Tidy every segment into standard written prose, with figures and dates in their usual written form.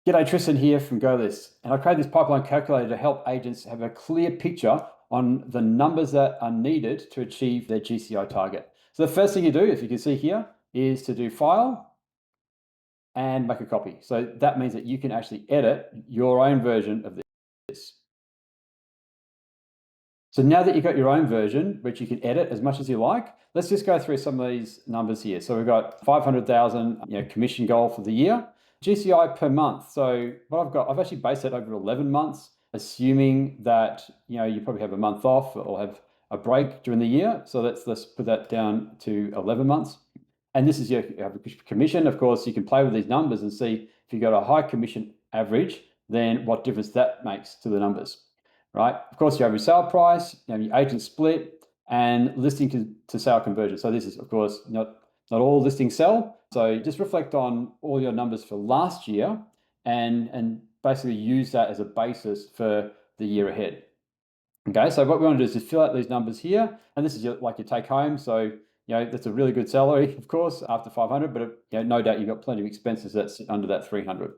G'day, Tristan here from GoList, and I created this pipeline calculator to help agents have a clear picture on the numbers that are needed to achieve their GCI target. So the first thing you do, if you can see here, is to do File and make a copy. So that means that you can actually edit your own version of this. So now that you've got your own version, which you can edit as much as you like, let's just go through some of these numbers here. So we've got 500,000 commission goal for the year. GCI per month. So what I've actually based it over 11 months, assuming that you probably have a month off or have a break during the year. So let's put that down to 11 months. And this is your commission. Of course, you can play with these numbers and see if you've got a high commission average, then what difference that makes to the numbers, right? Of course, your average sale price, your agent split, and listing to sale conversion. So this is, of course, not all listings sell. So just reflect on all your numbers for last year and basically use that as a basis for the year ahead. Okay, so what we want to do is just fill out these numbers here, and this is your take home. So that's a really good salary, of course, after 500, but no doubt you've got plenty of expenses that sit under that 300.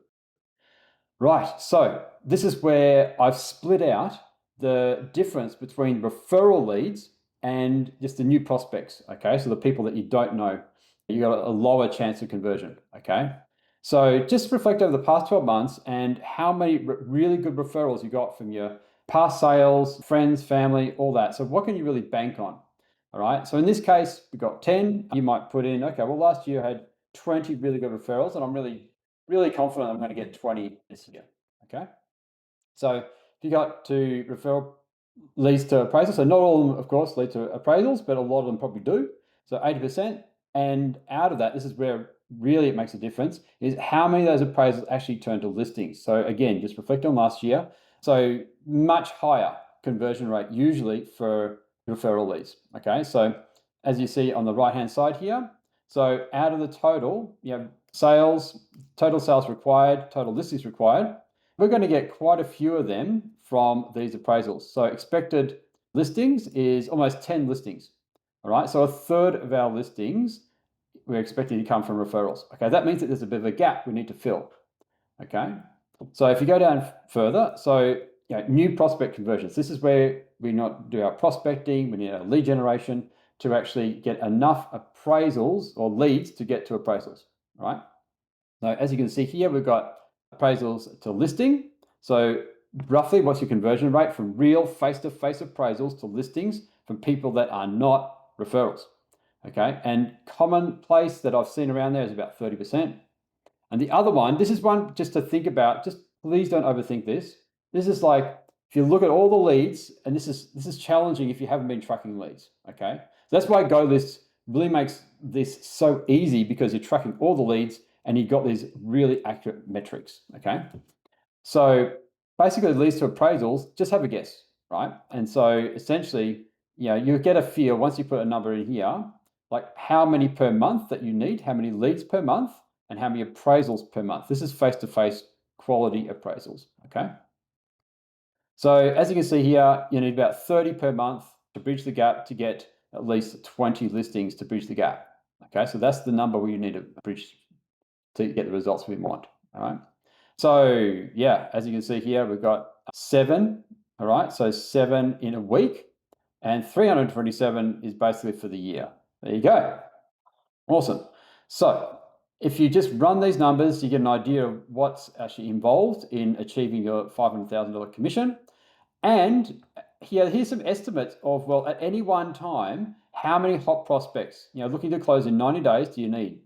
Right, so this is where I've split out the difference between referral leads and just the new prospects. Okay, so the people that you don't know, you got a lower chance of conversion. Okay, so just reflect over the past 12 months and how many really good referrals you got from your past sales, friends, family, all that. So what can you really bank on? All right, so in this case, we got 10. You might put in, okay, well, last year I had 20 really good referrals, and I'm really confident I'm going to get 20 this year. Okay, so if you got to referral leads to appraisals, so not all of them, of course, lead to appraisals, but a lot of them probably do. So 80%, and out of that, this is where really it makes a difference, is how many of those appraisals actually turn to listings. So again, just reflect on last year. So much higher conversion rate usually for referral leads. Okay, so as you see on the right-hand side here, so out of the total, you have sales, total sales required, total listings required. We're going to get quite a few of them from these appraisals. So expected listings is almost 10 listings. All right, so a third of our listings we're expecting to come from referrals. Okay, that means that there's a bit of a gap we need to fill. Okay, so if you go down further, so new prospect conversions. This is where we not do our prospecting, we need our lead generation to actually get enough appraisals or leads to get to appraisals. All right. Now, as you can see here, we've got appraisals to listing. So roughly, what's your conversion rate from real face-to-face appraisals to listings from people that are not referrals? Okay, and commonplace that I've seen around there is about 30%. And the other one, this is one just to think about, just please don't overthink this. This is like, if you look at all the leads, and this is challenging if you haven't been tracking leads, okay? So that's why GoList really makes this so easy, because you're tracking all the leads and you've got these really accurate metrics, okay? So basically leads to appraisals, just have a guess, right? And so essentially, you get a feel once you put a number in here, like how many per month that you need, how many leads per month, and how many appraisals per month. This is face-to-face quality appraisals, okay? So as you can see here, you need about 30 per month to bridge the gap to get at least 20 listings to bridge the gap. Okay, so that's the number we need to bridge to get the results we want, all right? So yeah, as you can see here, we've got 7, all right? So 7 in a week, and 327 is basically for the year. There you go. Awesome. So if you just run these numbers, you get an idea of what's actually involved in achieving your $500,000 commission. And here's some estimates of, well, at any one time, how many hot prospects, looking to close in 90 days, do you need?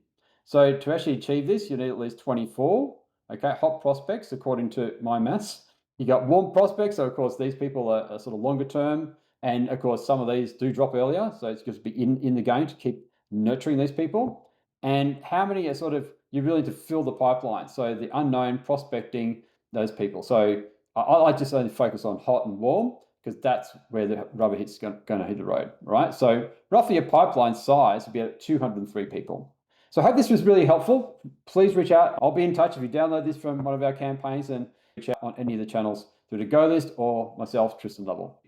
So to actually achieve this, you need at least 24, okay, hot prospects, according to my maths. You got warm prospects, so of course these people are sort of longer term, and of course some of these do drop earlier, so it's just be in the game to keep nurturing these people. And how many are sort of you're willing to fill the pipeline, so the unknown, prospecting those people. So I just only focus on hot and warm, because that's where the rubber hit's going to hit the road, right? So roughly a pipeline size would be at 203 people. So I hope this was really helpful. Please reach out. I'll be in touch if you download this from one of our campaigns, and reach out on any of the channels through the GoList or myself, Tristan Lovell.